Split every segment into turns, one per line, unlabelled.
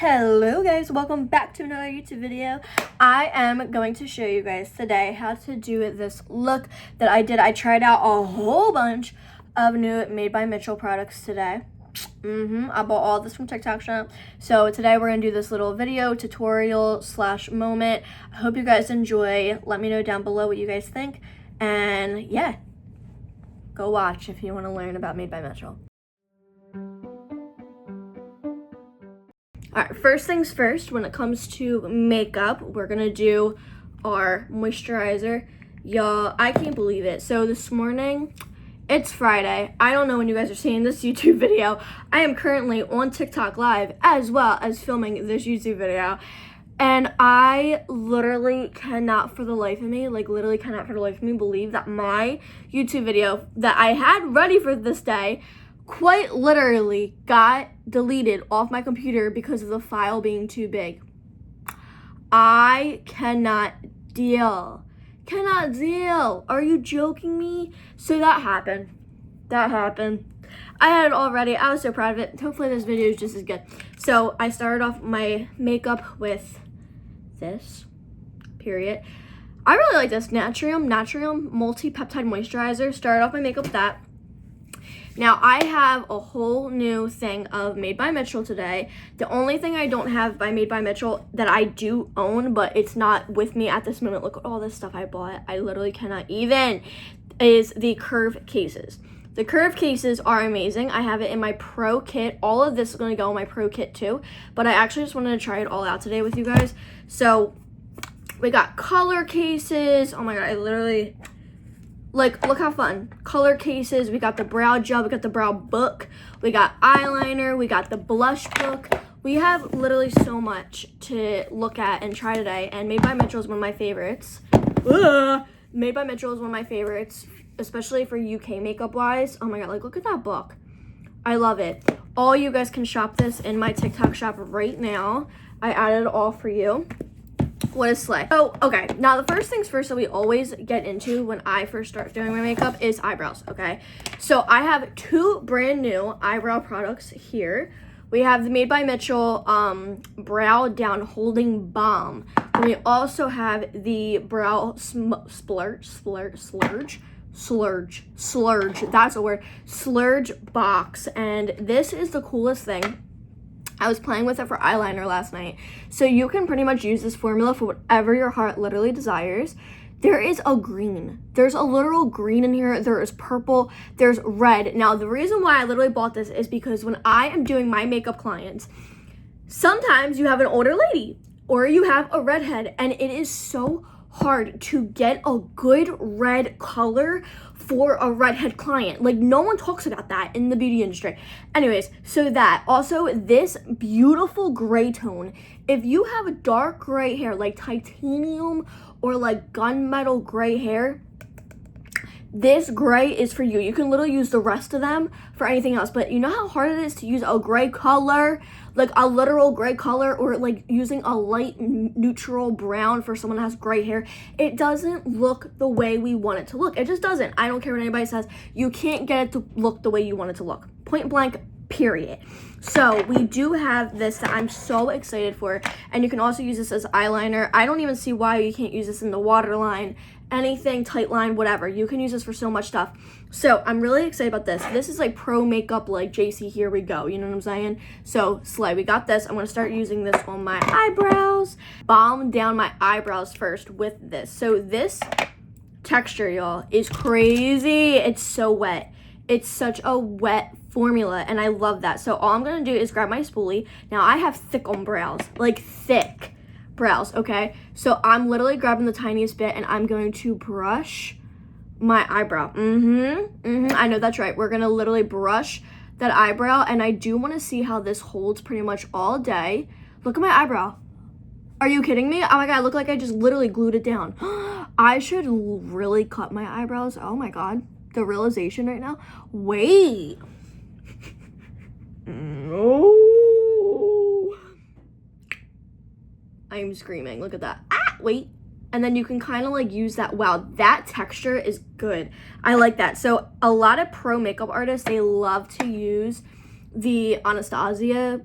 Hello guys, welcome back to another YouTube video. I am going to show you guys today how to do this look that I did. I tried out a whole bunch of new Made by Mitchell products today. I bought all this from TikTok shop. So today we're gonna do this little video tutorial / moment. I hope you guys enjoy. Let me know down below what you guys think. And yeah, go watch if you want to learn about Made by Mitchell. All right, first things first, when it comes to makeup, we're gonna do our moisturizer. Y'all, I can't believe it. So this morning, it's Friday. I don't know when you guys are seeing this YouTube video. I am currently on TikTok live as well as filming this YouTube video. And I literally cannot for the life of me, believe that my YouTube video that I had ready for this day quite literally got deleted off my computer because of the file being too big. I cannot deal. Are you joking me? So that happened. I had it all ready. I was so proud of it. Hopefully this video is just as good. So I started off my makeup with this, period. I really like this Naturium Multi-Peptide Moisturizer. Started off my makeup with that. Now, I have a whole new thing of Made by Mitchell today. The only thing I don't have by Made by Mitchell that I do own, but it's not with me at this moment, look at all this stuff I bought, I literally cannot even, is the Curve cases. The Curve cases are amazing. I have it in my Pro kit. All of this is going to go in my Pro kit too, but I actually just wanted to try it all out today with you guys. So, we got color cases. Oh my god, I literally... Like, look how fun. Color cases, we got the brow gel, we got the brow book, we got eyeliner, we got the blush book. We have literally so much to look at and try today, and Made by Mitchell is one of my favorites. Made by Mitchell is one of my favorites, especially for UK makeup wise. Oh my god, like, look at that book. I love it. All you guys can shop this in my TikTok shop right now. I added it all for you. What a slay. So, okay, now the first things first that we always get into when I first start doing my makeup is eyebrows, okay? So I have two brand new eyebrow products here. We have the Made by Mitchell Brow Down Holding Balm. And we also have the Brow Splurge, that's a word, Splurge box. And this is the coolest thing. I was playing with it for eyeliner last night. So you can pretty much use this formula for whatever your heart literally desires. There is a green. There's a literal green in here. There is purple. There's red. Now, the reason why I literally bought this is because when I am doing my makeup clients, sometimes you have an older lady or you have a redhead, and it is so hard to get a good red color for a redhead client. Like, no one talks about that in the beauty industry. Anyways, so that. Also, this beautiful gray tone. If you have a dark gray hair, like titanium or like gunmetal gray hair, this gray is for you. You can literally use the rest of them for anything else. But you know how hard it is to use a gray color? Like a literal gray color, or like using a light neutral brown for someone that has gray hair. It doesn't look the way we want it to look. It just doesn't. I don't care what anybody says. You can't get it to look the way you want it to look. Point blank, period. So we do have this that I'm so excited for. And you can also use this as eyeliner. I don't even see why you can't use this in the waterline, anything, tight line, whatever. You can use this for so much stuff. So I'm really excited about this. This is like pro makeup, like JC, here we go. You know what I'm saying? So slay, we got this. I'm gonna start using this on my eyebrows. Balm down my eyebrows first with this. So this texture, y'all, is crazy. It's so wet. It's such a wet formula, and I love that. So all I'm gonna do is grab my spoolie. Now I have thick on brows, like thick brows, okay? So I'm literally grabbing the tiniest bit, and I'm going to brush my eyebrow. I know that's right. We're gonna literally brush that eyebrow, and I do want to see how this holds pretty much all day. Look at my eyebrow. Are you kidding me? Oh my god, I look like I just literally glued it down. I should really cut my eyebrows. Oh my god, the realization right now. Wait. No. I'm screaming. Look at that. Ah, wait. And then you can kind of like use that. Wow, that texture is good. I like that. So a lot of pro makeup artists, they love to use the Anastasia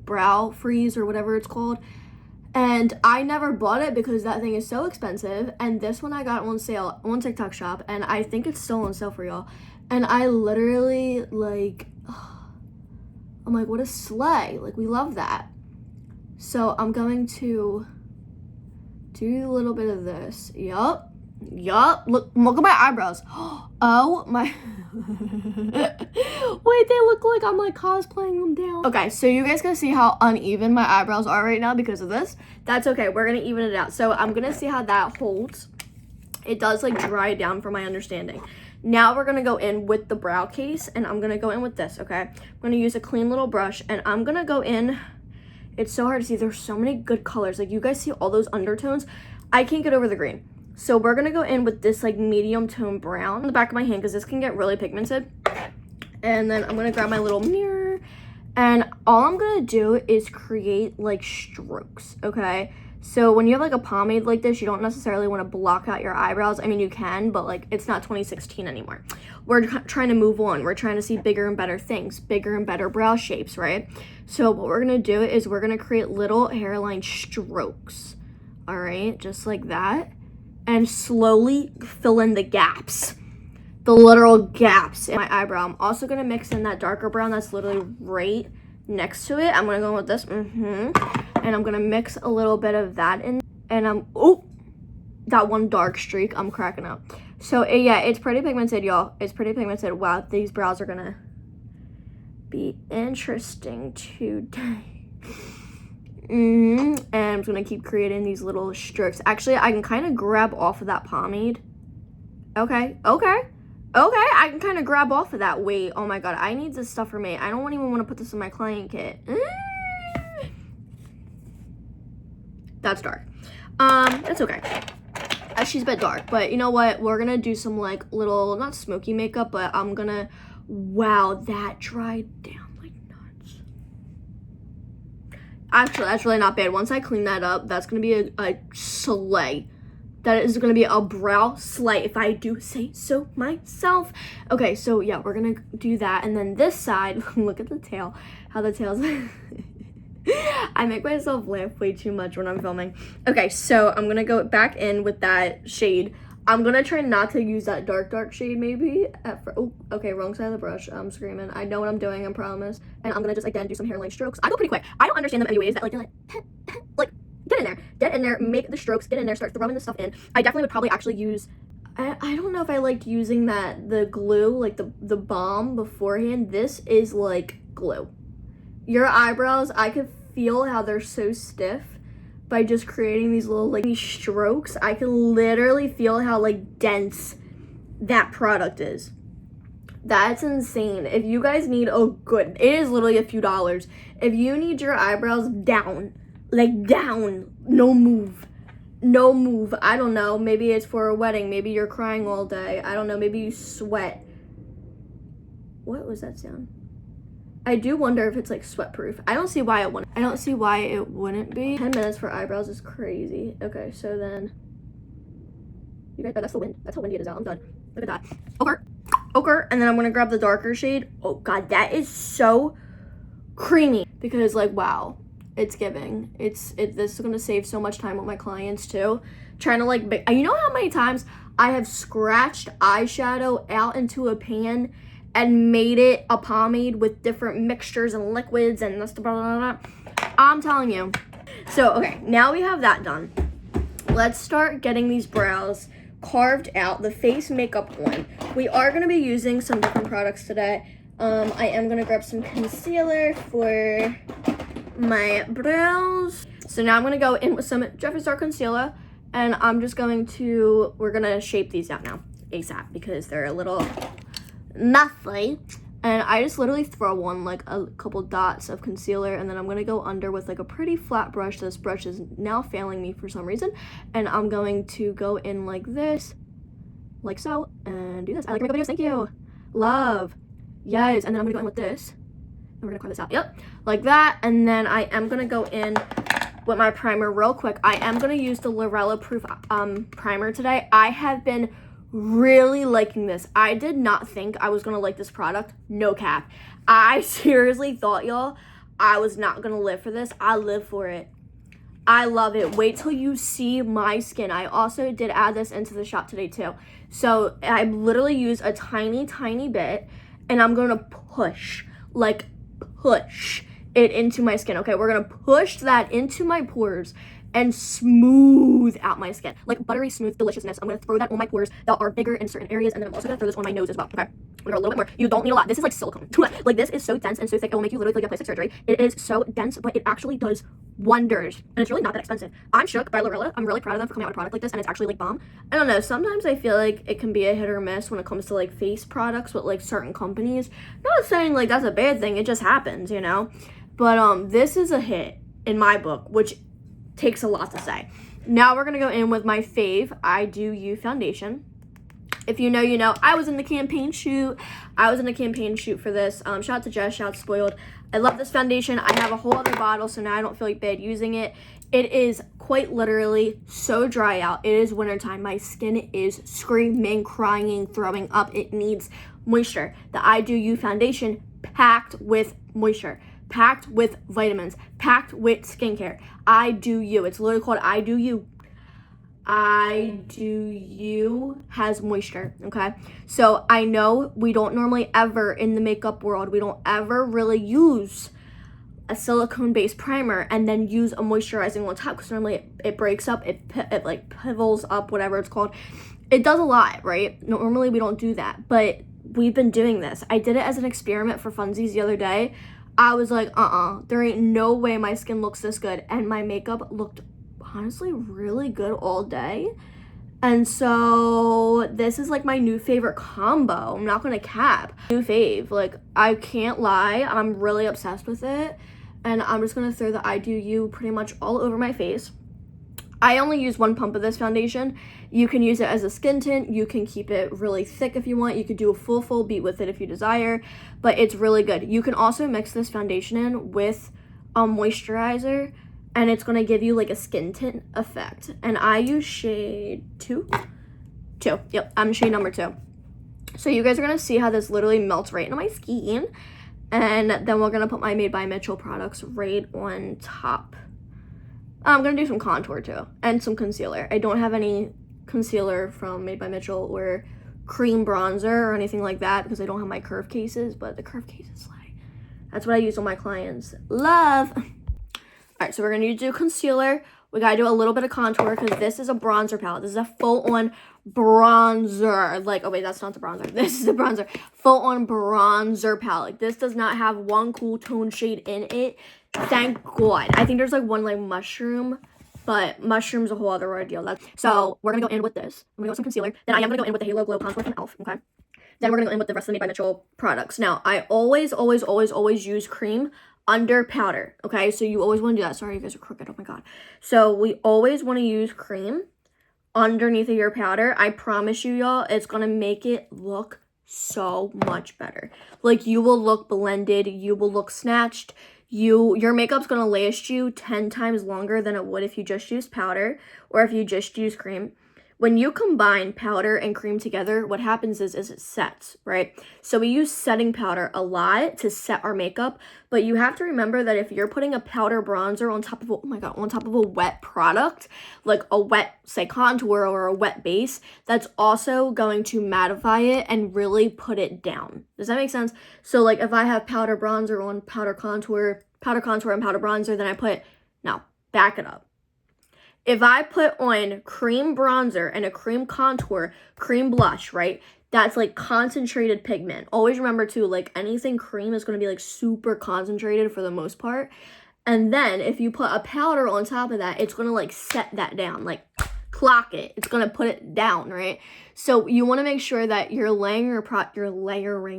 brow freeze or whatever it's called. And I never bought it because that thing is so expensive. And this one I got on sale on TikTok shop, and I think it's still on sale for y'all. And I literally, like, I'm like, what a slay. Like, we love that. So I'm going to do a little bit of this. Yup. Look at my eyebrows. Oh my. Wait, they look like I'm like cosplaying them down. Okay, so you guys can see how uneven my eyebrows are right now because of this. That's okay. We're gonna even it out. So I'm gonna see how that holds. It does like dry down from my understanding. Now we're gonna go in with the brow case, and I'm gonna go in with this, okay? I'm gonna use a clean little brush, and I'm gonna go in. It's so hard to see. There's so many good colors. Like, you guys see all those undertones? I can't get over the green. So we're gonna go in with this like medium tone brown on the back of my hand because this can get really pigmented. And then I'm gonna grab my little mirror, and all I'm gonna do is create like strokes, okay? So when you have like a pomade like this, you don't necessarily want to block out your eyebrows. I mean, you can, but like it's not 2016 anymore. We're trying to move on. We're trying to see bigger and better things, bigger and better brow shapes, right? So what we're gonna do is we're gonna create little hairline strokes, all right? Just like that. And slowly fill in the gaps, the literal gaps in my eyebrow. I'm also gonna mix in that darker brown that's literally right next to it. I'm gonna go with this, and I'm gonna mix a little bit of that in, and that one dark streak, I'm cracking up. So yeah, it's pretty pigmented, y'all. It's pretty pigmented. Wow, these brows are gonna be interesting today. And I'm just gonna keep creating these little strokes. Actually, I can kind of grab off of that pomade. Okay, I can kind of grab off of that. Wait, oh my god, I need this stuff for me. I don't even want to put this in my client kit. That's dark. It's okay. She's a bit dark, but you know what? We're gonna do some like little, not smoky makeup, but I'm gonna, wow, that dried down. Actually, that's really not bad. Once I clean that up, that's going to be a slay. That is going to be a brow slay, if I do say so myself. Okay, so yeah, we're going to do that. And then this side, look at the tail. How the tail's... I make myself laugh way too much when I'm filming. Okay, so I'm going to go back in with that shade. I'm going to try not to use that dark shade maybe. Oh, okay, wrong side of the brush. I'm screaming. I know what I'm doing, I promise. And I'm going to just, again, do some hairline strokes. I go pretty quick. I don't understand them anyways. That, like, get in there. Get in there. Make the strokes. Get in there. Start throwing the stuff in. I definitely would probably actually use... I don't know if I liked using the glue, like the balm beforehand. This is like glue. Your eyebrows, I could feel how they're so stiff. By just creating these little like these strokes, I can literally feel how like dense that product is. That's insane. If you guys need it is literally a few dollars. If you need your eyebrows down, like down, no move. I don't know, maybe it's for a wedding, maybe you're crying all day, I don't know, maybe you sweat. What was that sound? I do wonder if it's like sweat proof. I don't see why it wouldn't be. 10 minutes for eyebrows is crazy. Okay, so then you guys, that's the wind. That's how windy it is out. I'm done. Look at that. Ochre. And then I'm gonna grab the darker shade. Oh god, that is so creamy. Because like, wow, it's giving. This is gonna save so much time with my clients too. Trying to like, you know how many times I have scratched eyeshadow out into a pan and made it a pomade with different mixtures and liquids and this, blah, blah, blah. I'm telling you. So, okay, now we have that done. Let's start getting these brows carved out, the face makeup on. We are going to be using some different products today. I am going to grab some concealer for my brows. So now I'm going to go in with some Jeffree Star concealer, and we're going to shape these out now ASAP because they're a little messy. And I just literally throw on like a couple dots of concealer, and then I'm going to go under with like a pretty flat brush. This brush is now failing me for some reason, and I'm going to go in like this, like so, and do this. I like makeup videos, thank you. Love. Yes, and then I'm going to go in with this, and we're going to carve this out. Yep, like that. And then I am going to go in with my primer real quick. I am going to use the Lorella Proof primer today. I have been really liking this. I did not think I was gonna like this product. No cap. I seriously thought, y'all, I was not gonna live for this. I live for it. I love it. Wait till you see my skin. I also did add this into the shop today too. So I literally use a tiny bit, and I'm gonna push it into my skin. Okay, we're gonna push that into my pores and smooth out my skin, like buttery smooth deliciousness. I'm gonna throw that on my pores that are bigger in certain areas, and then I'm also gonna throw this on my nose as well. Okay, I'm gonna go a little bit more. You don't need a lot. This is like silicone. Like, this is so dense and so thick, it will make you literally get plastic surgery. It is so dense, but it actually does wonders, and it's really not that expensive. I'm shook by Lorilla. I'm really proud of them for coming out with a product like this, and it's actually like bomb. I don't know, sometimes I feel like it can be a hit or miss when it comes to like face products with like certain companies. Not saying like that's a bad thing, it just happens, you know. But this is a hit in my book, which takes a lot to say. Now we're gonna go in with my fave I Do You foundation. If you know, you know. I was in the campaign shoot. For this. Shout out to Jess, shout out to Spoiled. I love this foundation. I have a whole other bottle, so now I don't feel like bad using it. It is quite literally so dry out. It is wintertime. My skin is screaming, crying, throwing up. It needs moisture. The I Do You foundation packed with moisture, packed with vitamins, packed with skincare. I Do You. It's literally called I Do You. I Do You has moisture, okay? So I know we don't normally ever, in the makeup world, we don't ever really use a silicone-based primer and then use a moisturizing on top, because normally it breaks up, it like pivels up, whatever it's called. It does a lot, right? Normally we don't do that, but we've been doing this. I did it as an experiment for funsies the other day. I was like, there ain't no way my skin looks this good, and my makeup looked honestly really good all day. And so this is like my new favorite combo. I'm not gonna cap. New fave. Like, I can't lie, I'm really obsessed with it, and I'm just gonna throw the I Do You pretty much all over my face. I only use one pump of this foundation. You can use it as a skin tint. You can keep it really thick if you want. You could do a full beat with it if you desire, but it's really good. You can also mix this foundation in with a moisturizer, and it's gonna give you like a skin tint effect. And I use shade 2. Yep, I'm shade number 2. So you guys are gonna see how this literally melts right into my skin. And then we're gonna put my Made by Mitchell products right on top. I'm gonna do some contour too, and some concealer. I don't have any concealer from Made by Mitchell or cream bronzer or anything like that because I don't have my curve cases, but the curve cases slay. That's what I use on my clients. Love. All right, so we're gonna do concealer. We gotta do a little bit of contour because this is a bronzer palette. This is a full-on bronzer. Like, oh wait, that's not the bronzer. This is the bronzer. Full-on bronzer palette. This does not have one cool tone shade in it. Thank God. I think there's like one like mushroom, but mushroom's a whole other ordeal. So we're gonna go in with this. I'm gonna go with some concealer. Then I am gonna go in with the Halo Glow Contour from e.l.f. Okay. Then we're gonna go in with the rest of the Made by Mitchell products. Now, I always use cream under powder, okay? So you always want to do that. Sorry, you guys are crooked. Oh my God. So we always want to use cream underneath of your powder. I promise you, y'all, it's going to make it look so much better. Like, you will look blended. You will look snatched. Your makeup's going to last you 10 times longer than it would if you just used powder or if you just use cream. When you combine powder and cream together, what happens is it sets, right? So we use setting powder a lot to set our makeup, but you have to remember that if you're putting a powder bronzer on top of on top of a wet product, like a wet, say, contour or a wet base, that's also going to mattify it and really put it down. Does that make sense? So like if I have powder bronzer on powder contour and powder bronzer, then back it up. If I put on cream bronzer and a cream contour, cream blush, right? That's like concentrated pigment. Always remember too, like anything cream is going to be like super concentrated for the most part. And then if you put a powder on top of that, it's going to like set that down, like clock it. It's going to put it down, right? So you want to make sure that you're layering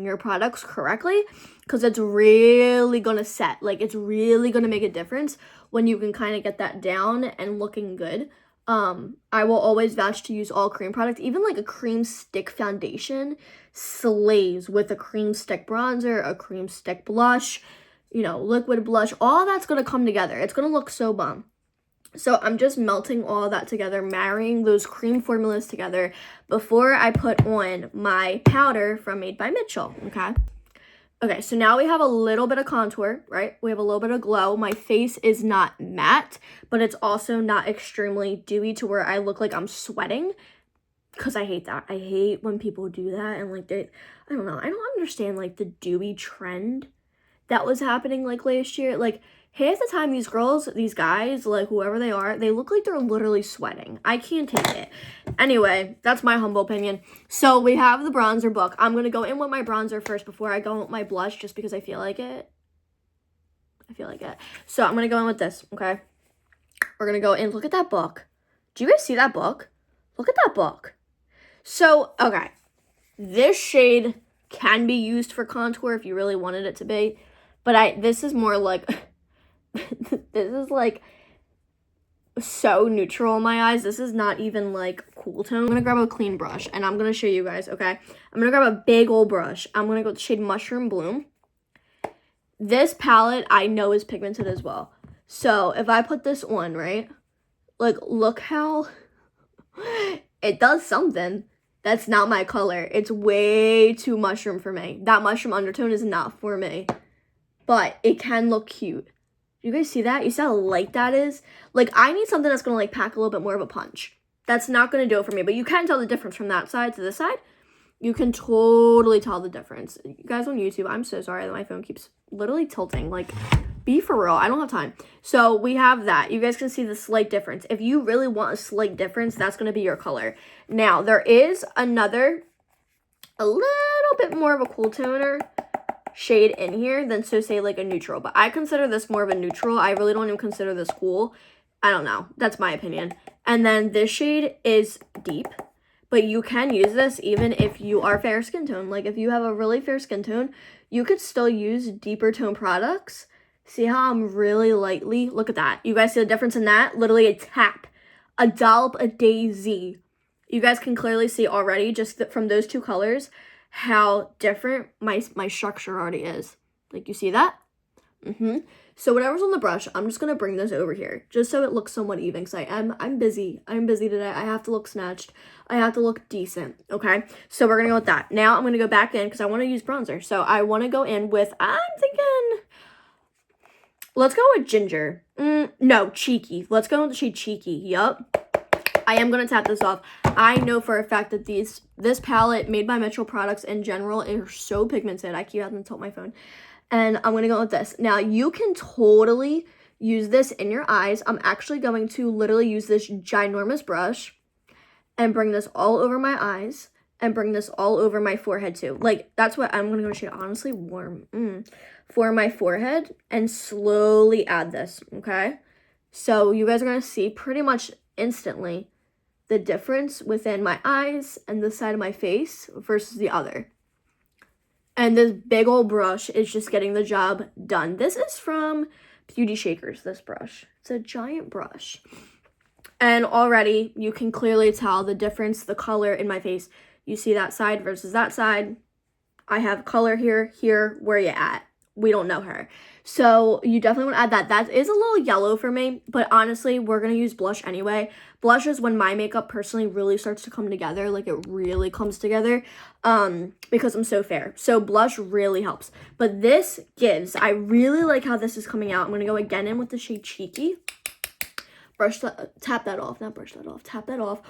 your products correctly, because it's really going to set. Like, it's really going to make a difference when you can kind of get that down and looking good. I will always vouch to use all cream products. Even like a cream stick foundation slays with a cream stick bronzer, a cream stick blush, liquid blush. All that's going to come together. It's going to look so bomb. So I'm just melting all of that together, marrying those cream formulas together before I put on my powder from Made by Mitchell, okay? Okay, so now we have a little bit of contour, right? We have a little bit of glow. My face is not matte, but it's also not extremely dewy to where I look like I'm sweating, because I hate that. I hate when people do that and like I don't know. I don't understand like the dewy trend that was happening like last year. Like half the time these girls, these guys, like whoever they are, they look like they're literally sweating. I can't take it. Anyway, that's my humble opinion. So we have the bronzer book. I'm going to go in with my bronzer first before I go in with my blush just because I feel like it. So I'm going to go in with this, okay? We're going to go in. Look at that book. Do you guys see that book? Look at that book. So, okay. This shade can be used for contour if you really wanted it to be. But this is more like, this is like so neutral in my eyes. This is not even like cool tone. I'm gonna grab a clean brush and I'm gonna show you guys, okay? I'm gonna grab a big old brush. I'm gonna go with the shade Mushroom Bloom. This palette I know is pigmented as well. So if I put this on, right? Like, look how it does something. That's not my color. It's way too mushroom for me. That mushroom undertone is not for me. But it can look cute. You guys see that? You see how light that is? Like, I need something that's going to, like, pack a little bit more of a punch. That's not going to do it for me. But you can tell the difference from that side to this side. You can totally tell the difference. You guys on YouTube, I'm so sorry that my phone keeps literally tilting. Like, be for real. I don't have time. So, we have that. You guys can see the slight difference. If you really want a slight difference, that's going to be your color. Now, there is another, a little bit more of a cool toner shade in here than, so say, like a neutral. But I consider this more of a neutral. I really don't even consider this cool. I don't know. That's my opinion. And then this shade is deep. But you can use this even if you are fair skin tone. Like, if you have a really fair skin tone, you could still use deeper tone products. See how I'm really lightly? Look at that. You guys see the difference in that? Literally a tap. A dollop, a daisy. You guys can clearly see already, just from those two colors, how different my structure already is. Like, you see that? So whatever's on the brush, I'm just going to bring this over here, just so it looks somewhat even, because I'm busy. I'm busy today. I have to look snatched. I have to look decent, okay? So we're going to go with that. Now I'm going to go back in, because I want to use bronzer. So I want to go in with, I'm thinking, let's go with Ginger. No, Cheeky. Let's go with the shade Cheeky. Yup. I am going to tap this off. I know for a fact that this palette, Made by Mitchell products in general, is so pigmented. I keep having to tilt my phone. And I'm going to go with this. Now, you can totally use this in your eyes. I'm actually going to literally use this ginormous brush and bring this all over my eyes and bring this all over my forehead too. Like, that's what I'm going to go shade Honestly Warm for my forehead and slowly add this, okay? So you guys are going to see pretty much instantly the difference within my eyes and this side of my face versus the other. And this big old brush is just getting the job done. This is from Beauty Shakers, this brush. It's a giant brush. And already you can clearly tell the difference, the color in my face. You see that side versus that side. I have color here, where you at? We don't know her. So you definitely want to add that. That is a little yellow for me, but honestly, we're going to use blush anyway. Blush is when my makeup personally really starts to come together. Like, it really comes together because I'm so fair. So blush really helps. But this gives, I really like how this is coming out. I'm going to go again in with the shade Cheeky. Tap that off. Not brush that off. Tap that off.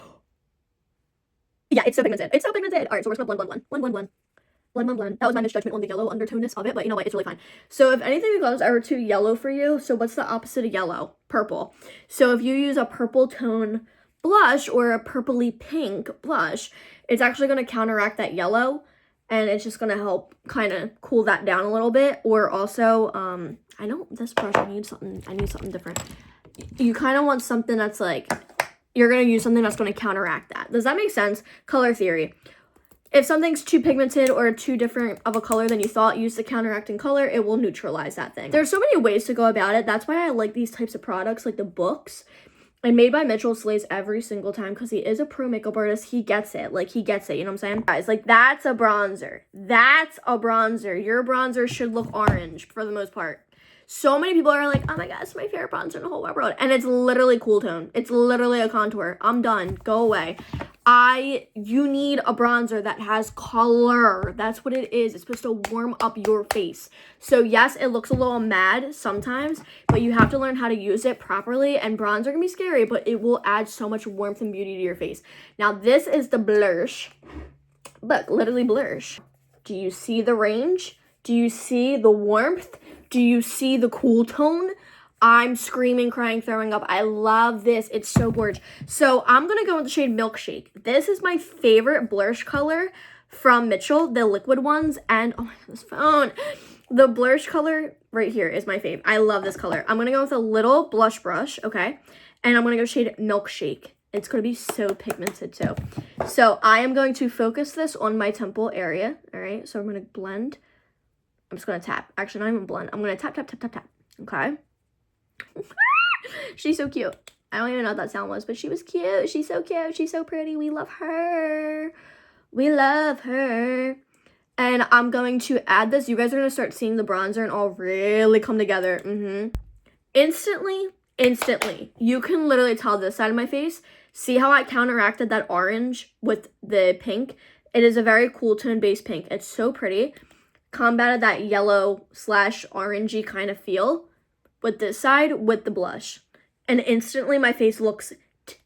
Yeah, it's so pigmented. It's so pigmented. All right, so we're just going to blend. That was my misjudgment on the yellow undertoneness of it, but you know what? It's really fine. So if anything becomes ever too yellow for you, so what's the opposite of yellow? Purple. So if you use a purple tone blush or a purpley pink blush, it's actually going to counteract that yellow, and it's just going to help kind of cool that down a little bit. Or also, I know this brush, I need something different. You kind of want something that's like, you're going to use something that's going to counteract that. Does that make sense? Color theory. If something's too pigmented or too different of a color than you thought, use the counteracting color. It will neutralize that thing. There's so many ways to go about it. That's why I like these types of products, like the books. And Made by Mitchell slays every single time because he is a pro makeup artist. He gets it. Like, he gets it. You know what I'm saying? Guys, like, that's a bronzer. That's a bronzer. Your bronzer should look orange for the most part. So many people are like, oh my gosh, it's my favorite bronzer in the whole wide world. And it's literally cool tone. It's literally a contour. I'm done. Go away. You need a bronzer that has color. That's what it is. It's supposed to warm up your face. So yes, it looks a little mad sometimes, but you have to learn how to use it properly. And bronzer can be scary, but it will add so much warmth and beauty to your face. Now this is the blush. Look, literally blush. Do you see the range? Do you see the warmth? Do you see the cool tone? I'm screaming, crying, throwing up. I love this. It's so gorgeous. So I'm going to go with the shade Milkshake. This is my favorite blush color from Mitchell, the liquid ones. And, oh my God, this phone. The blush color right here is my fave. I love this color. I'm going to go with a little blush brush, okay? And I'm going to go shade Milkshake. It's going to be so pigmented too. So I am going to focus this on my temple area, all right? So I'm going to blend. I'm just going to tap. Actually, not even blend. I'm going to tap, tap, tap, tap, tap, okay? She's so cute. I don't even know what that sound was, but she was cute. She's so cute. She's so pretty. We love her. We love her. And I'm going to add this. You guys are going to start seeing the bronzer and all really come together. Instantly, you can literally tell this side of my face. See how I counteracted that orange with the pink? It is a very cool tone based pink. It's so pretty. Combated that yellow / orangey kind of feel with this side with the blush. And instantly my face looks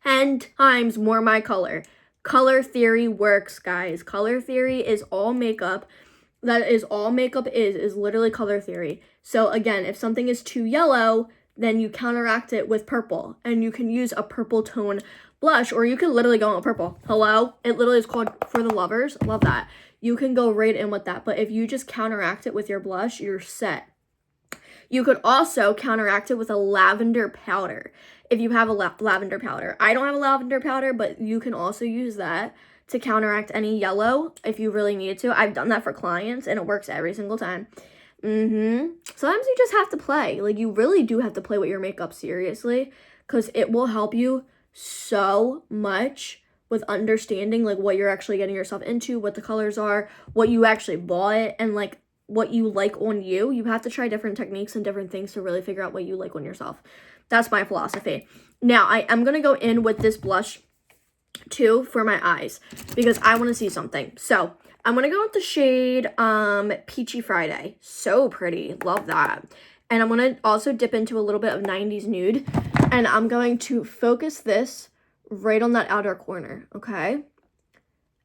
10 times more my color. Color theory works, guys. Color theory is all makeup. That is all makeup is literally color theory. So again, if something is too yellow, then you counteract it with purple. And you can use a purple tone blush, or you can literally go on purple. Hello? It literally is called For the Lovers. Love that. You can go right in with that. But if you just counteract it with your blush, you're set. You could also counteract it with a lavender powder if you have a lavender powder. I don't have a lavender powder, but you can also use that to counteract any yellow if you really need to. I've done that for clients, and it works every single time. Sometimes you just have to play. Like, you really do have to play with your makeup seriously, because it will help you so much with understanding, like, what you're actually getting yourself into, what the colors are, what you actually bought, and, like, what you like on you. You have to try different techniques and different things to really figure out what you like on yourself. That's my philosophy. Now, I am going to go in with this blush, too, for my eyes, because I want to see something. So, I'm going to go with the shade Peachy Friday. So pretty. Love that. And I'm going to also dip into a little bit of 90s Nude. And I'm going to focus this right on that outer corner, okay?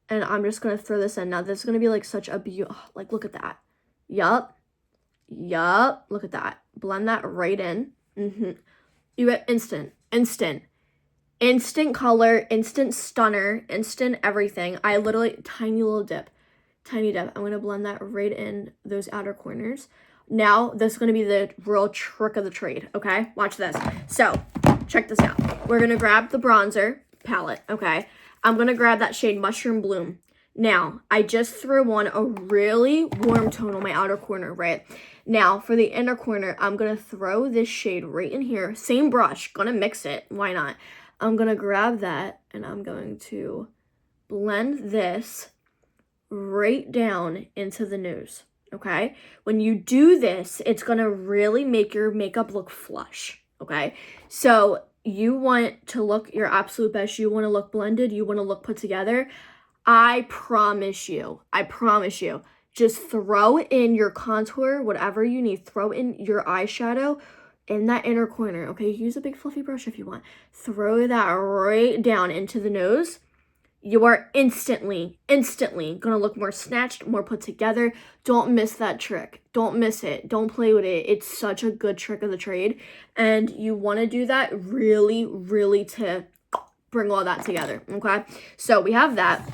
And I'm just going to throw this in. Now, this is going to be like such a beautiful, like, look at that. Yup. Look at that. Blend that right in. You get instant color, instant stunner, instant everything. I literally, tiny dip. I'm going to blend that right in those outer corners. Now, this is going to be the real trick of the trade, okay? Watch this. So, check this out. We're going to grab the bronzer palette, okay? I'm going to grab that shade Mushroom Bloom. Now, I just threw on a really warm tone on my outer corner, right? Now, for the inner corner, I'm going to throw this shade right in here. Same brush. Going to mix it. Why not? I'm going to grab that, and I'm going to blend this right down into the nose, okay? When you do this, it's going to really make your makeup look flush, okay? So, you want to look your absolute best. You want to look blended. You want to look put together. I promise you, just throw in your contour, whatever you need. Throw in your eyeshadow in that inner corner, okay? Use a big fluffy brush if you want. Throw that right down into the nose. You are instantly gonna look more snatched, more put together. Don't miss that trick. Don't miss it. Don't play with it. It's such a good trick of the trade. And you wanna do that really to bring all that together, okay? So we have that.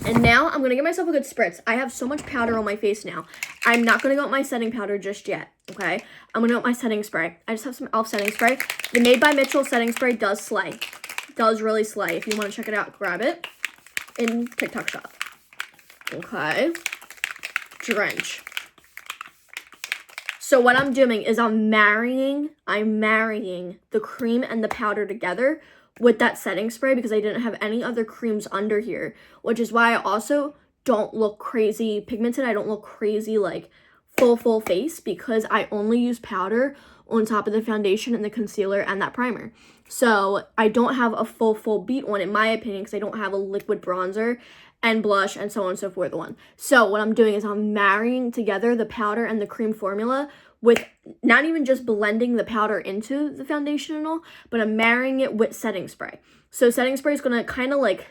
And now I'm going to give myself a good spritz. I have so much powder on my face now. I'm not going to go with my setting powder just yet, okay? I'm going to go with my setting spray. I just have some e.l.f. setting spray. The Made by Mitchell setting spray does slay. Does really slay. If you want to check it out, grab it in TikTok shop. Okay. Drench. So what I'm doing is I'm marrying the cream and the powder together with that setting spray, because I didn't have any other creams under here, which is why I also don't look crazy pigmented. I don't look crazy like full face because I only use powder on top of the foundation and the concealer and that primer. So I don't have a full beat on, in my opinion, because I don't have a liquid bronzer and blush and so on and so forth on. So what I'm doing is I'm marrying together the powder and the cream formula with not even just blending the powder into the foundation and all, but I'm marrying it with setting spray. So setting spray is going to kind of like,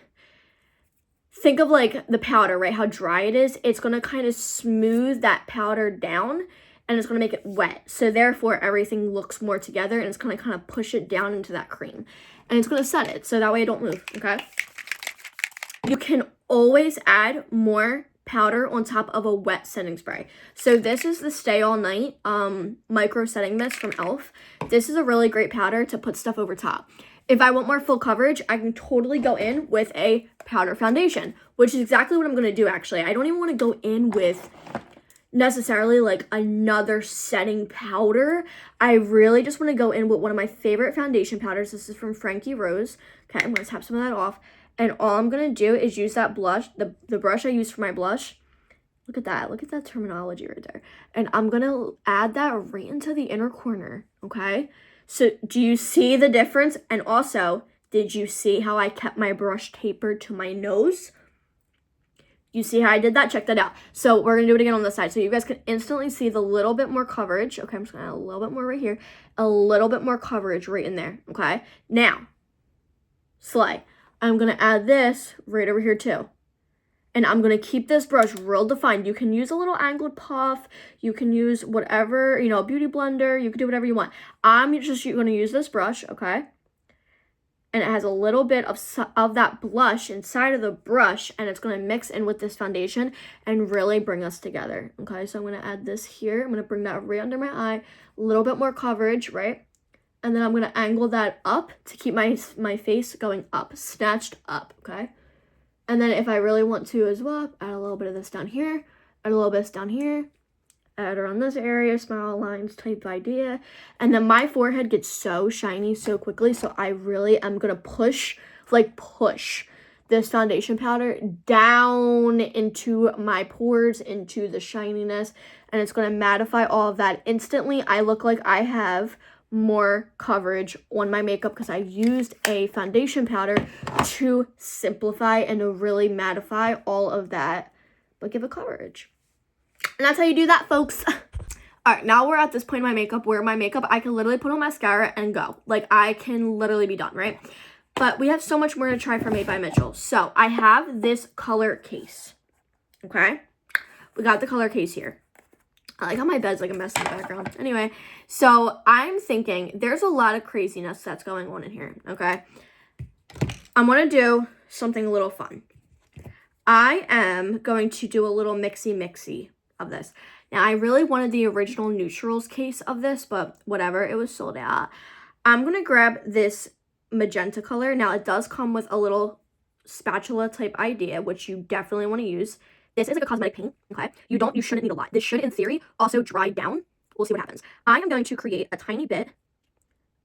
think of like the powder, right? How dry it is. It's going to kind of smooth that powder down and it's going to make it wet. So therefore everything looks more together and it's going to kind of push it down into that cream. And it's going to set it so that way it don't move, okay? You can always add more powder on top of a wet setting spray. So this is the Stay All Night micro setting mist from e.l.f. This is a really great powder to put stuff over top. If I want more full coverage, I can totally go in with a powder foundation, which is exactly what I'm going to do actually. I don't even want to go in with necessarily like another setting powder. I really just want to go in with one of my favorite foundation powders. This is from Frankie Rose. Okay, I'm going to tap some of that off. And all I'm going to do is use that blush, the brush I use for my blush. Look at that. Look at that terminology right there. And I'm going to add that right into the inner corner, okay? So do you see the difference? And also, did you see how I kept my brush tapered to my nose? You see how I did that? Check that out. So we're going to do it again on this side. So you guys can instantly see the little bit more coverage. Okay, I'm just going to add a little bit more right here. A little bit more coverage right in there, okay? Now, slay. I'm going to add this right over here too. And I'm going to keep this brush real defined. You can use a little angled puff. You can use whatever, you know, beauty blender. You can do whatever you want. I'm just going to use this brush, okay? And it has a little bit of that blush inside of the brush. And it's going to mix in with this foundation and really bring us together, okay? So I'm going to add this here. I'm going to bring that right under my eye. A little bit more coverage, right? And then I'm going to angle that up to keep my face going up, snatched up, okay? And then if I really want to as well, add a little bit of this down here, add a little bit of this down here, add around this area, smile lines type idea. And then my forehead gets so shiny so quickly, so I really am going to push this foundation powder down into my pores, into the shininess, and it's going to mattify all of that. Instantly, I look like I have more coverage on my makeup because I used a foundation powder to simplify and to really mattify all of that, but give it coverage. And that's how you do that, folks. All right, now we're at this point in my makeup where my makeup, I can literally put on mascara and go. Like, I can literally be done, right? But we have so much more to try for Made by Mitchell. So I have this color case, okay? We got the color case here. I like how my bed's like a mess in the background. Anyway, so I'm thinking there's a lot of craziness that's going on in here, okay? I'm going to do something a little fun. I am going to do a little mixy of this. Now, I really wanted the original Neutrals case of this, but whatever, it was sold out. I'm going to grab this magenta color. Now, it does come with a little spatula type idea, which you definitely want to use. This is like a cosmetic paint, okay? You shouldn't need a lot. This should, in theory, also dry down. We'll see what happens. I am going to create a tiny bit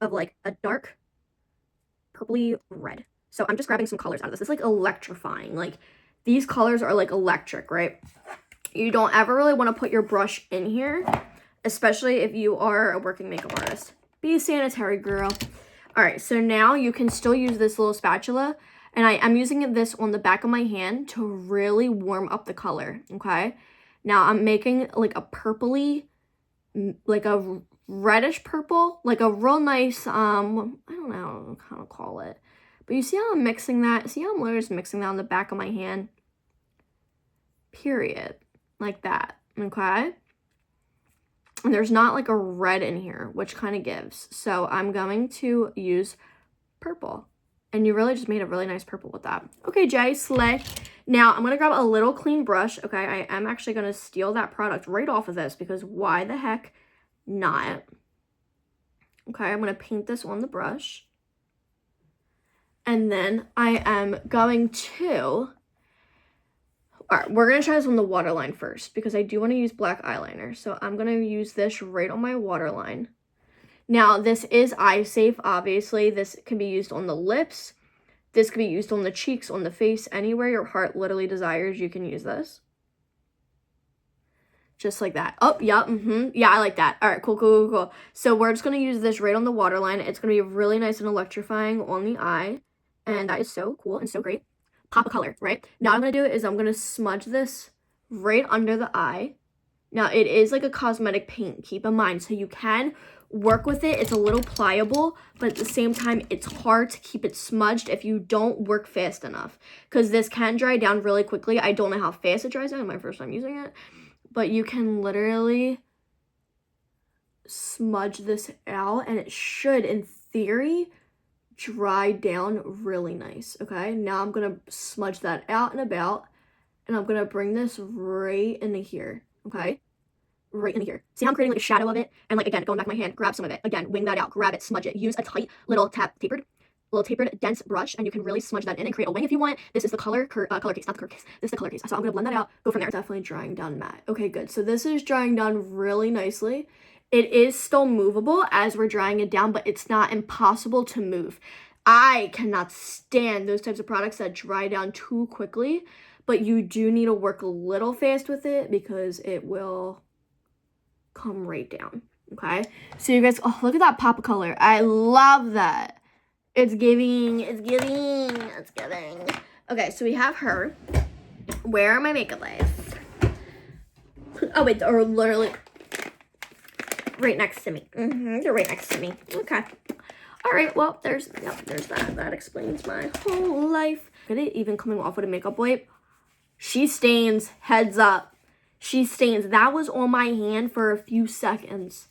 of like a dark purpley red. So I'm just grabbing some colors out of this. It's like electrifying. Like these colors are like electric, right? You don't ever really want to put your brush in here, especially if you are a working makeup artist. Be sanitary, girl. All right, so now you can still use this little spatula. And I'm using this on the back of my hand to really warm up the color, okay? Now, I'm making like a purpley, like a reddish purple, like a real nice, I don't know how to call it. But you see how I'm mixing that? See how I'm literally just mixing that on the back of my hand? Period. Like that, okay? And there's not like a red in here, which kind of gives. So I'm going to use purple. And you really just made a really nice purple with that. Okay, Jay, slay. Now, I'm going to grab a little clean brush. Okay, I am actually going to steal that product right off of this because why the heck not? Okay, I'm going to paint this on the brush. And then I am going to... All right, we're going to try this on the waterline first because I do want to use black eyeliner. So I'm going to use this right on my waterline. Now, this is eye safe, obviously. This can be used on the lips. This can be used on the cheeks, on the face, anywhere your heart literally desires, you can use this. Just like that. Oh, yeah, yeah, I like that. All right, cool. So we're just going to use this right on the waterline. It's going to be really nice and electrifying on the eye. And that is so cool and so great. Pop a color, right? Now what I'm going to do is I'm going to smudge this right under the eye. Now, it is like a cosmetic paint, keep in mind. So you can work with it. It's a little pliable, but at the same time, it's hard to keep it smudged if you don't work fast enough. Because this can dry down really quickly. I don't know how fast it dries down. It's my first time using it. But you can literally smudge this out, and it should, in theory, dry down really nice. Okay, now I'm going to smudge that out and about, and I'm going to bring this right into here. Okay, right in here. See how I'm creating like a shadow of it? And like, again, going back my hand, grab some of it. Again, wing that out, grab it, smudge it. Use a tight little tapered, dense brush, and you can really smudge that in and create a wing if you want. This is the color case, not the curve case. This is the color case. So I'm going to blend that out, go from there. Definitely drying down matte. Okay, good. So this is drying down really nicely. It is still movable as we're drying it down, but it's not impossible to move. I cannot stand those types of products that dry down too quickly, but you do need to work a little fast with it because it will come right down. Okay, so you guys, oh, look at that pop of color. I love that. It's giving. Okay, so we have her. Where are my makeup lights? Oh wait, they're literally right next to me. They're right next to me. Okay. All right, well, there's that. That explains my whole life. Look at it, even coming off with a makeup wipe. She stains, heads up. She stains. That was on my hand for a few seconds.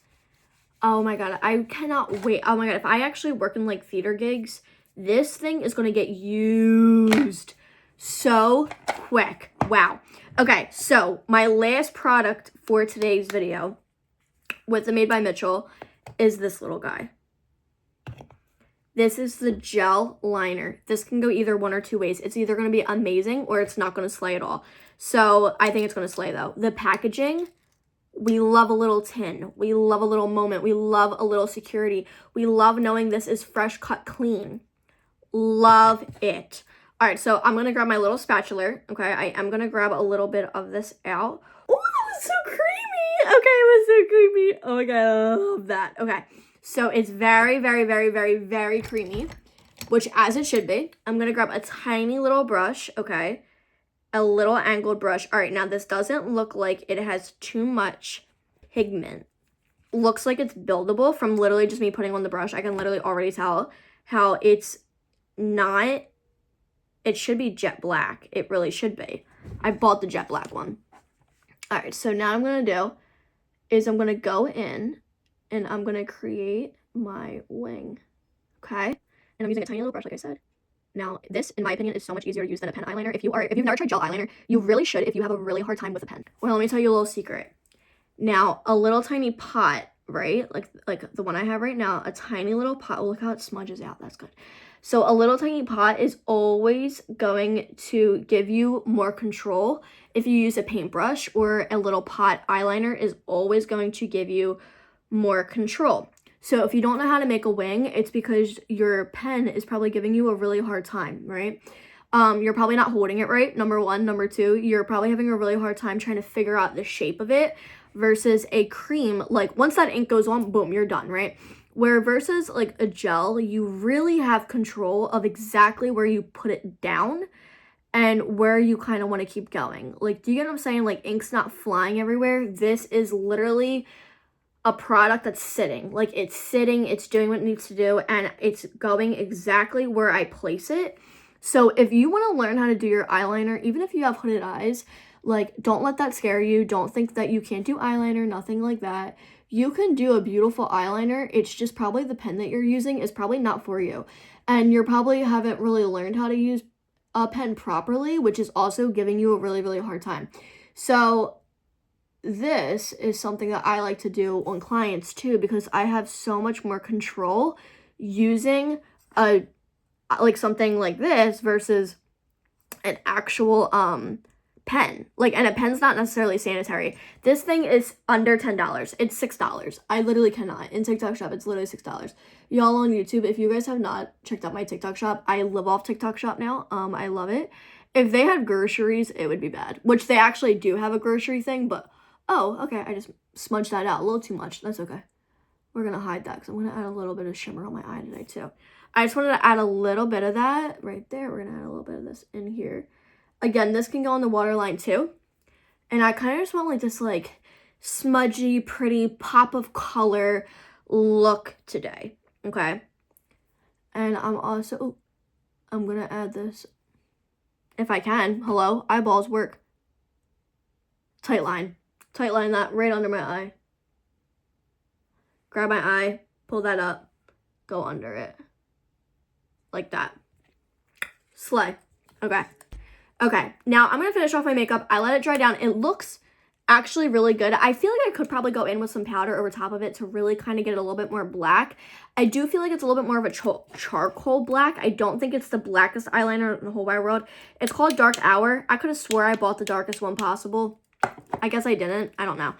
Oh my god, I cannot wait. Oh my god, if I actually work in like theater gigs, this thing is going to get used so quick. Wow. Okay, so my last product for today's video with the Made by Mitchell is this little guy. This is the gel liner. This can go either one or two ways. It's either going to be amazing or it's not going to slay at all. So I think it's going to slay though. The packaging, we love a little tin. We love a little moment. We love a little security. We love knowing this is fresh cut clean. Love it. All right, so I'm going to grab my little spatula. Okay, I am going to grab a little bit of this out. Oh, that was so creamy. Okay, it was so creamy. Oh my god, I love that. Okay. So it's very, very, very, very, very creamy, which as it should be. I'm going to grab a tiny little brush, okay? A little angled brush. All right, now this doesn't look like it has too much pigment. Looks like it's buildable from literally just me putting on the brush. I can literally already tell how it's not. It should be jet black. It really should be. I bought the jet black one. All right, so now what I'm going to do is I'm going to go in and I'm going to create my wing, okay? And I'm using a tiny little brush, like I said. Now, this, in my opinion, is so much easier to use than a pen eyeliner. If you've never tried gel eyeliner, you really should if you have a really hard time with a pen. Well, let me tell you a little secret. Now, a little tiny pot, right? Like the one I have right now, a tiny little pot. Oh, look how it smudges out. That's good. So a little tiny pot is always going to give you more control. If you use a paintbrush, or a little pot eyeliner is always going to give you more control. So if you don't know how to make a wing, it's because your pen is probably giving you a really hard time, right? You're probably not holding it right, number one. Number two, you're probably having a really hard time trying to figure out the shape of it versus a cream. Like once that ink goes on, boom, you're done, right? Where versus like a gel, you really have control of exactly where you put it down and where you kind of want to keep going. Like, do you get what I'm saying? Like ink's not flying everywhere. This is literally a product that's sitting. Like it's sitting, it's doing what it needs to do, and it's going exactly where I place it. So if you want to learn how to do your eyeliner, even if you have hooded eyes, like don't let that scare you. Don't think that you can't do eyeliner, nothing like that. You can do a beautiful eyeliner. It's just probably the pen that you're using is probably not for you. And you probably haven't really learned how to use a pen properly, which is also giving you a really, really hard time. So this is something that I like to do on clients too, because I have so much more control using something like this versus an actual pen. Like, and a pen's not necessarily sanitary. This thing is under $10. It's $6. I literally cannot. In TikTok shop, it's literally $6. Y'all on YouTube, if you guys have not checked out my TikTok shop, I live off TikTok shop now. I love it. If they had groceries, it would be bad, which they actually do have a grocery thing, but Oh, okay, I just smudged that out a little too much. That's okay. We're gonna hide that because I'm gonna add a little bit of shimmer on my eye today too. I just wanted to add a little bit of that right there. We're gonna add a little bit of this in here. Again, this can go on the waterline too. And I kind of just want like this like smudgy, pretty pop of color look today, okay? And I'm also, I'm gonna add this, if I can, hello, eyeballs work. Tight line that right under my eye. Grab my eye, pull that up, go under it. Like that. Slay. Okay. Okay, now I'm going to finish off my makeup. I let it dry down. It looks actually really good. I feel like I could probably go in with some powder over top of it to really kind of get it a little bit more black. I do feel like it's a little bit more of a charcoal black. I don't think it's the blackest eyeliner in the whole wide world. It's called Dark Hour. I could have swore I bought the darkest one possible. I guess I didn't. I don't know.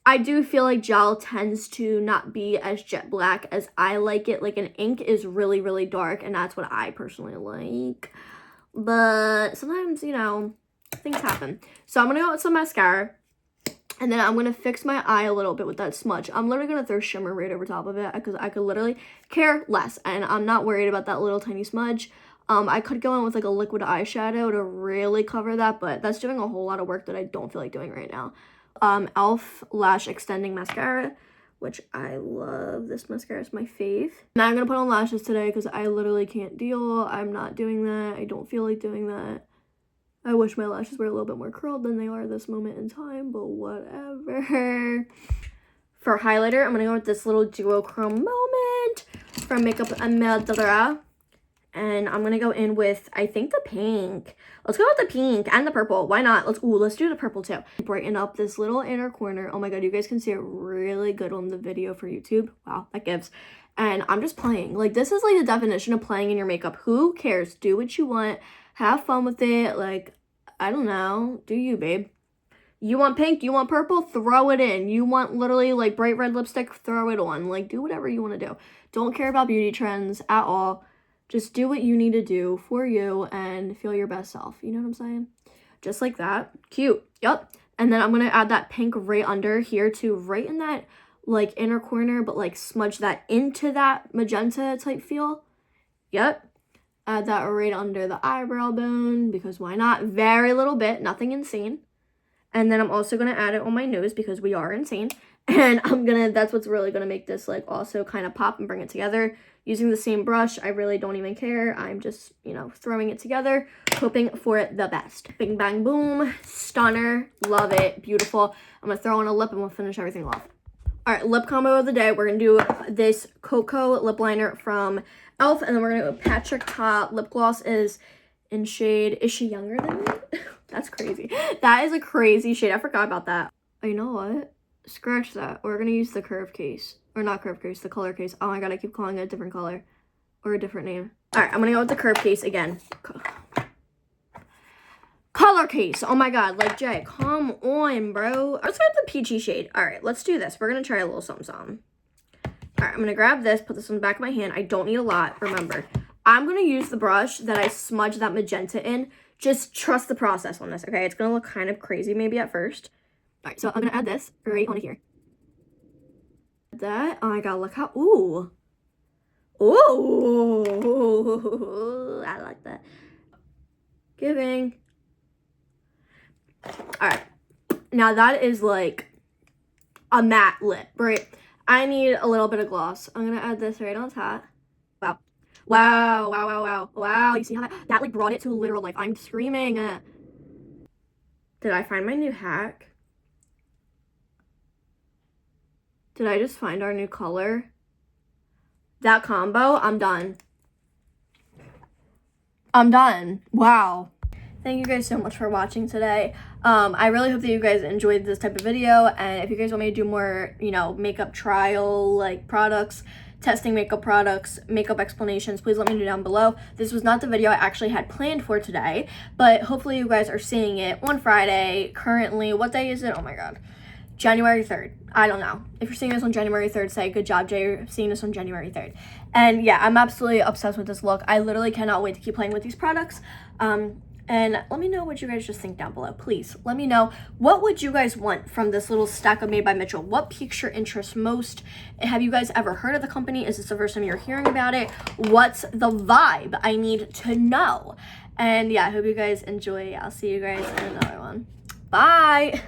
I do feel like gel tends to not be as jet black as I like it. Like an ink is really, really dark, and that's what I personally like. But sometimes, you know, things happen. So I'm going to go with some mascara. And then I'm going to fix my eye a little bit with that smudge. I'm literally going to throw shimmer right over top of it because I could literally care less. And I'm not worried about that little tiny smudge. I could go in with like a liquid eyeshadow to really cover that. But that's doing a whole lot of work that I don't feel like doing right now. e.l.f. Lash Extending Mascara, which I love. This mascara is my fave. Now I'm gonna put on lashes today because I literally can't deal. I'm not doing that. I don't feel like doing that. I wish my lashes were a little bit more curled than they are at this moment in time, but whatever. For highlighter, I'm gonna go with this little duochrome moment from Makeup Madra. And I'm gonna go in with, I think, the pink. Let's go with the pink and the purple. Why not? Let's do the purple too. Brighten up this little inner corner. Oh my god, you guys can see it really good on the video for YouTube. Wow, that gives. And I'm just playing. Like, this is like the definition of playing in your makeup. Who cares? Do what you want. Have fun with it. Like, I don't know. Do you, babe? You want pink? You want purple? Throw it in. You want literally like bright red lipstick? Throw it on. Like, do whatever you want to do. Don't care about beauty trends at all. Just do what you need to do for you and feel your best self. You know what I'm saying? Just like that. Cute. Yep. And then I'm going to add that pink right under here too. Right in that like inner corner. But like smudge that into that magenta type feel. Yep. Add that right under the eyebrow bone. Because why not? Very little bit. Nothing insane. And then I'm also going to add it on my nose because we are insane. And that's what's really going to make this like also kind of pop and bring it together. Using the same brush, I really don't even care. I'm just, you know, throwing it together, hoping for the best. Bing, bang, boom. Stunner. Love it. Beautiful. I'm going to throw on a lip and we'll finish everything off. All right, lip combo of the day. We're going to do this Cocoa lip liner from e.l.f. And then we're going to do Patrick Ta lip gloss is in shade. Is she younger than me? That's crazy. That is a crazy shade. I forgot about that. Oh, you know what? Scratch that. We're going to use the curve case. Or not curve case, the color case. Oh my god, I keep calling it a different color. Or a different name. Alright, I'm going to go with the curve case again. Color case. Oh my god, like Jay, come on, bro. Let's go with the peachy shade. Alright, let's do this. We're going to try a little something. Alright, I'm going to grab this, put this on the back of my hand. I don't need a lot, remember. I'm going to use the brush that I smudged that magenta in. Just trust the process on this, okay? It's going to look kind of crazy maybe at first. Alright, so I'm going to add this right on here. That, oh my god, look how, ooh, I like that. Giving. All right, now that is like a matte lip, right? I need a little bit of gloss. I'm gonna add this right on top. Wow, wow, wow, wow, wow, wow. You see how that like brought it to literal life? I'm screaming. Did I find my new hack? Did I just find our new color? That combo, I'm done. I'm done. Wow. Thank you guys so much for watching today. I really hope that you guys enjoyed this type of video. And if you guys want me to do more, you know, makeup trial, like products, testing makeup products, makeup explanations, please let me know down below. This was not the video I actually had planned for today, but hopefully you guys are seeing it on Friday. Currently, what day is it? Oh my god. January 3rd. I don't know. If you're seeing this on January 3rd, say good job, Jay. You're seeing this on January 3rd. And yeah, I'm absolutely obsessed with this look. I literally cannot wait to keep playing with these products. And let me know what you guys just think down below. Please let me know, what would you guys want from this little stack of Made by Mitchell? What piques your interest most? Have you guys ever heard of the company? Is this the first time you're hearing about it? What's the vibe? I need to know. And yeah, I hope you guys enjoy. I'll see you guys in another one. Bye.